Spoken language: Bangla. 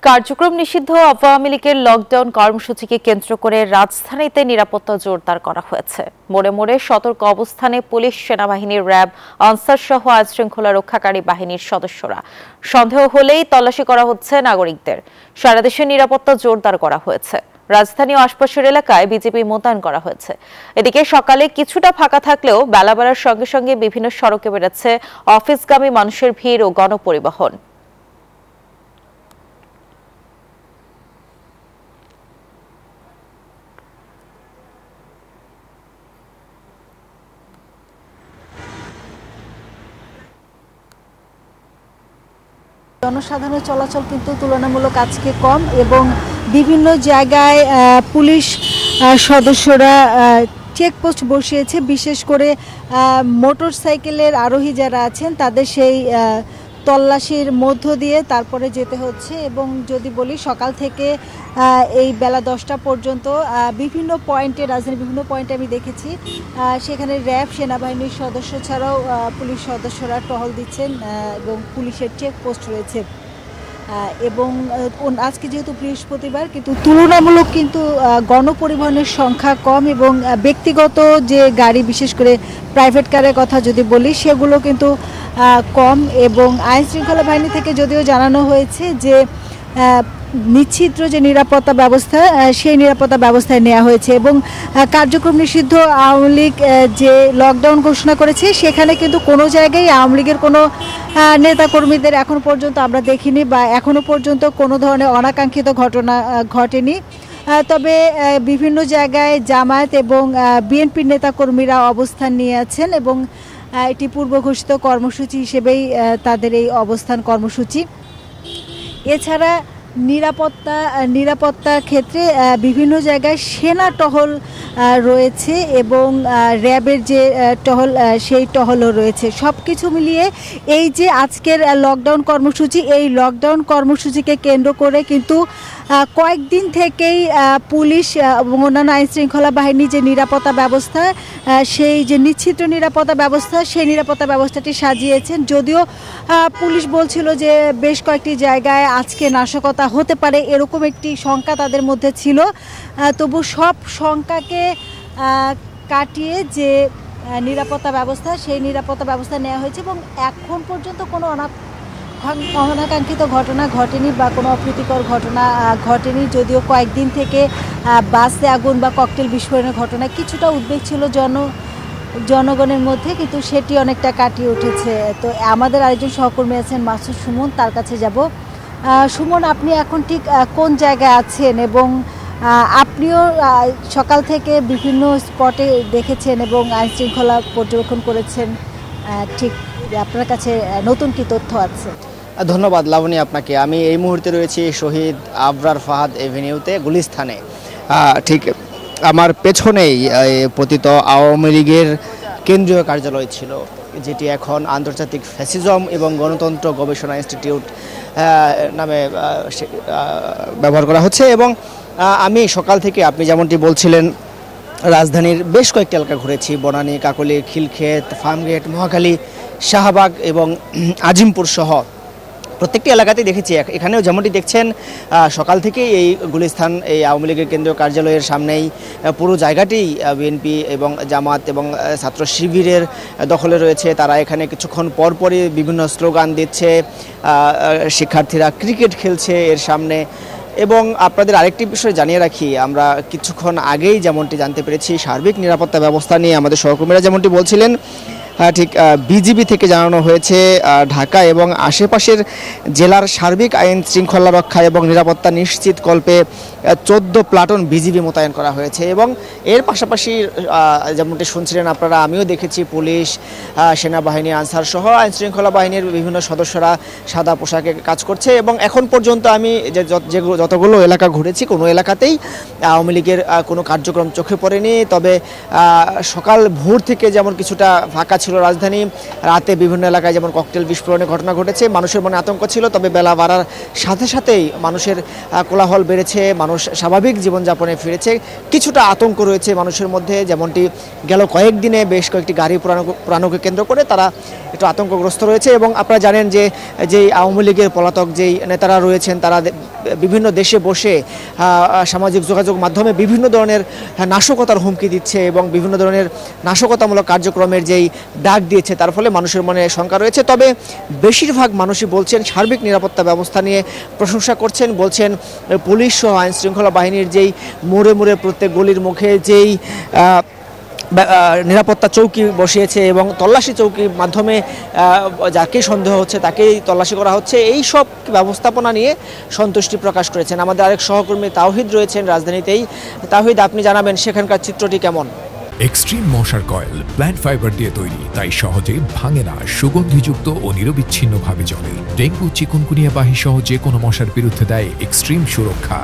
কার্যক্রম নিষিদ্ধ আওয়ামী লীগের লকডাউন কর্মসূচিকে কেন্দ্র করে রাজধানীতে নিরাপত্তা জোরদার করা হয়েছে। মোড়ে মোড়ে সতর্ক অবস্থানে পুলিশ, সেনাবাহিনী, র্যাব, আনসার সহ আইনশৃঙ্খলা রক্ষাকারী বাহিনীর সদস্যরা। সন্দেহ হলেই তল্লাশি করা হচ্ছে নাগরিকদের। সারা দেশে নিরাপত্তা জোরদার করা হয়েছে। রাজধানী ও আশপাশের এলাকায় বিজিবি মোতায়েন করা হয়েছে। এদিকে সকালে কিছুটা ফাঁকা থাকলেও বেলা বাড়ার সঙ্গে সঙ্গে বিভিন্ন সড়কে বেড়েছে অফিসগামী মানুষের ভিড় ও গণপরিবহন। জনসাধারণের চলাচল কিন্তু তুলনামূলক আজকে কম এবং বিভিন্ন জায়গায় পুলিশ সদস্যরা চেকপোস্ট বসিয়েছে। বিশেষ করে মোটরসাইকেলের আরোহী যারা আছেন তাদের সেই তল্লাশির মধ্য দিয়ে তারপরে যেতে হচ্ছে। এবং যদি বলি সকাল থেকে এই বেলা 10টা পর্যন্ত বিভিন্ন পয়েন্টে, রাজধানীর বিভিন্ন পয়েন্টে আমি দেখেছি সেখানে র্যাব, সেনাবাহিনীর সদস্য ছাড়াও পুলিশ সদস্যরা টহল দিচ্ছেন এবং পুলিশের চেকপোস্ট রয়েছে। এবং আজকে যেহেতু বৃহস্পতিবার, কিন্তু তুলনামূলক কিন্তু গণপরিবহনের সংখ্যা কম এবং ব্যক্তিগত যে গাড়ি, বিশেষ করে প্রাইভেট কারের কথা যদি বলি, সেগুলো কিন্তু কম। এবং আইনশৃঙ্খলা বাহিনী থেকে যদিও জানানো হয়েছে যে নিশ্চিদ্র যে নিরাপত্তা ব্যবস্থা, সেই নিরাপত্তা ব্যবস্থায় নেওয়া হয়েছে। এবং কার্যক্রম নিষিদ্ধ আওয়ামী লীগ যে লকডাউন ঘোষণা করেছে, সেখানে কিন্তু কোনো জায়গায় আওয়ামী লীগের কোনো নেতাকর্মীদের এখন পর্যন্ত আমরা দেখিনি বা এখনও পর্যন্ত কোনো ধরনের অনাকাঙ্ক্ষিত ঘটনা ঘটেনি। তবে বিভিন্ন জায়গায় জামায়াত এবং বিএনপির নেতাকর্মীরা অবস্থান নিয়ে আছেন এবং এটি পূর্ব ঘোষিত কর্মসূচি হিসেবেই তাদের এই অবস্থান কর্মসূচি। এছাড়া নিরাপত্তার ক্ষেত্রে বিভিন্ন জায়গায় সেনা টহল রয়েছে এবং র্যাবের যে টহল, সেই টহলও রয়েছে। সব কিছু মিলিয়ে এই যে আজকের লকডাউন কর্মসূচি, এই লকডাউন কর্মসূচিকে কেন্দ্র করে কিন্তু কয়েকদিন থেকেই পুলিশ এবং অন্যান্য আইনশৃঙ্খলা বাহিনীর যে নিরাপত্তা ব্যবস্থা, সেই যে নিশ্চিত নিরাপত্তা ব্যবস্থা, সেই নিরাপত্তা ব্যবস্থাটি সাজিয়েছেন। যদিও পুলিশ বলছিল যে বেশ কয়েকটি জায়গায় আজকে নাশকতা হতে পারে, এরকম একটি শঙ্কা তাদের মধ্যে ছিল। তবু সব শঙ্কাকে কাটিয়ে যে নিরাপত্তা ব্যবস্থা, সেই নিরাপত্তা ব্যবস্থা নেওয়া হয়েছে এবং এখন পর্যন্ত কোনো অনাকাঙ্ক্ষিত ঘটনা ঘটেনি বা কোনো অপ্রীতিকর ঘটনা ঘটেনি। যদিও কয়েকদিন থেকে বাসে আগুন বা ককটেল বিস্ফোরণের ঘটনা কিছুটা উদ্বেগ ছিল জনগণের মধ্যে, কিন্তু সেটি অনেকটা কাটিয়ে উঠেছে। তো আমাদের আরেকজন সহকর্মী আছেন মাসুদ সুমন, তার কাছে যাব। সুমন, আপনি এখন ঠিক কোন জায়গায় আছেন এবং আপনিও সকাল থেকে বিভিন্ন স্পটে দেখেছেন এবং আইনশৃঙ্খলা পর্যবেক্ষণ করেছেন, ঠিক আপনার কাছে নতুন কি তথ্য আছে? ধন্যবাদ লাবণী আপনাকে। আমি এই মুহূর্তে রয়েছি শহীদ আবরার ফাহাদ এভিনিউতে, গুলিস্তানে। ঠিক আমার পেছনেই পতিত আওয়ামী লীগের কেন্দ্রীয় কার্যালয় ছিল, যেটি এখন আন্তর্জাতিক ফ্যাসিজম এবং গণতন্ত্র গবেষণা ইনস্টিটিউট নামে ব্যবহার করা হচ্ছে। এবং আমি সকাল থেকে, আপনি যেমনটি বলছিলেন, রাজধানীর বেশ কয়েকটি এলাকা ঘুরেছি। বনানী, কাকলী, খিলক্ষেত, ফার্মগেট, মহাখালী, শাহবাগ এবং আজিমপুর সহ প্রত্যেকটি এলাকাতেই দেখেছি। এখানেও যেমনটি দেখছেন, সকাল থেকেই এই গুলিস্তান, এই আওয়ামী লীগের কেন্দ্রীয় কার্যালয়ের সামনেই পুরো জায়গাটি বিএনপি এবং জামাত এবং ছাত্র শিবিরের দখলে রয়েছে। তারা এখানে কিছুক্ষণ পরপরই বিভিন্ন স্লোগান দিচ্ছে, শিক্ষার্থীরা ক্রিকেট খেলছে এর সামনে। এবং আপনাদের আরেকটি বিষয় জানিয়ে রাখি, আমরা কিছুক্ষণ আগেই যেমনটি জানতে পেরেছি, সার্বিক নিরাপত্তা ব্যবস্থা নিয়ে আমাদের সহকর্মীরা যেমনটি বলছিলেন, ঠিক বিজিবি থেকে জানানো হয়েছে ঢাকা এবং আশেপাশের জেলার সার্বিক আইন শৃঙ্খলা রক্ষা এবং নিরাপত্তা নিশ্চিতকল্পে 14 প্লাটুন বিজিবি মোতায়েন করা হয়েছে। এবং এর পাশাপাশি যেমনটি শুনছিলেন আপনারা, আমিও দেখেছি পুলিশ, সেনাবাহিনী, আনসার সহ আইন শৃঙ্খলা বাহিনীর বিভিন্ন সদস্যরা সাদা পোশাকে কাজ করছে। এবং এখন পর্যন্ত আমি যতগুলো এলাকা ঘুরেছি, কোনো এলাকাতেই আওয়ামী লীগের কোনো কার্যক্রম চোখে পড়েনি। তবে সকাল ভোর থেকে যেমন কিছুটা ফাঁকা ছিল রাজধানী, রাতে বিভিন্ন এলাকায় যেমন ককটেল বিস্ফোরণের ঘটনা ঘটেছে, মানুষের মনে আতঙ্ক ছিল। তবে বেলা বাড়ার সাথে সাথেই মানুষের কোলাহল বেড়েছে, মানুষ স্বাভাবিক জীবনযাপনে ফিরেছে। কিছুটা আতঙ্ক রয়েছে মানুষের মধ্যে, যেমনটি গেল কয়েকদিনে বেশ কয়েকটি গাড়ি পোড়ানোকে কেন্দ্র করে তারা একটু আতঙ্কগ্রস্ত রয়েছে। এবং আপনারা জানেন যে যেই আওয়ামী লীগের পলাতক যেই নেতারা রয়েছেন, তারা বিভিন্ন দেশে বসে সামাজিক যোগাযোগ মাধ্যমে বিভিন্ন ধরনের নাশকতার হুমকি দিচ্ছে এবং বিভিন্ন ধরনের নাশকতামূলক কার্যক্রমের যেই ডাক দিয়েছে, তার ফলে মানুষের মনে শঙ্কা রয়েছে। তবে বেশিরভাগ মানুষই বলছেন সার্বিক নিরাপত্তা ব্যবস্থা নিয়ে প্রশংসা করছেন, বলছেন পুলিশ সহ আইন শৃঙ্খলা বাহিনীর যেই মোড়ে মোড়ে প্রত্যেক গলির মুখে যেই নিরাপত্তা চৌকি বসিয়েছে এবং তল্লাশি চৌকির মাধ্যমে যাকে সন্দেহ হচ্ছে তাকেই তল্লাশি করা হচ্ছে, এই সব ব্যবস্থাপনা নিয়ে সন্তুষ্টি প্রকাশ করেছেন। আমাদের আরেক সহকর্মী তাওহিদ রয়েছেন রাজধানীতেই। তাওহিদ, আপনি জানাবেন সেখানকার চিত্রটি কেমন? এক্সট্রিম মশার কয়েল প্ল্যান্ট ফাইবার দিয়ে তৈরি, তাই সহজে ভাঙে না, সুগন্ধিযুক্ত ও নিরবিচ্ছিন্নভাবে জ্বলে। ডেঙ্গু, চিকুনগুনিয়া বাহি সহ যে কোনো মশার বিরুদ্ধে দেয় এক্সট্রিম সুরক্ষা।